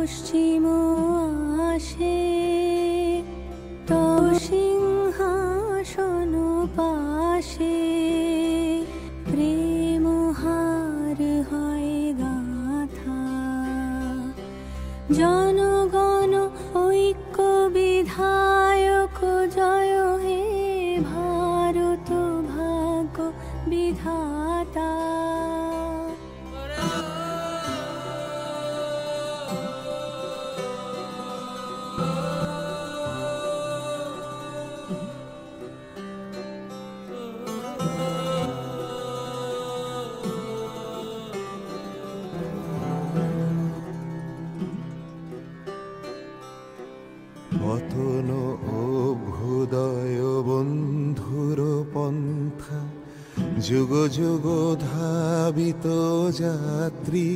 পশ্চিম আসে তব সিংহাসন পাশে, প্রেম হার হয় গাথা। জনগণ ঐক্য বিধায়ক জয় হে ভারত ভাগ্য বিধাতা। পতন অভ্যুদয় বন্ধুর পন্থা, যুগ যুগ ধাবিত যাত্রী।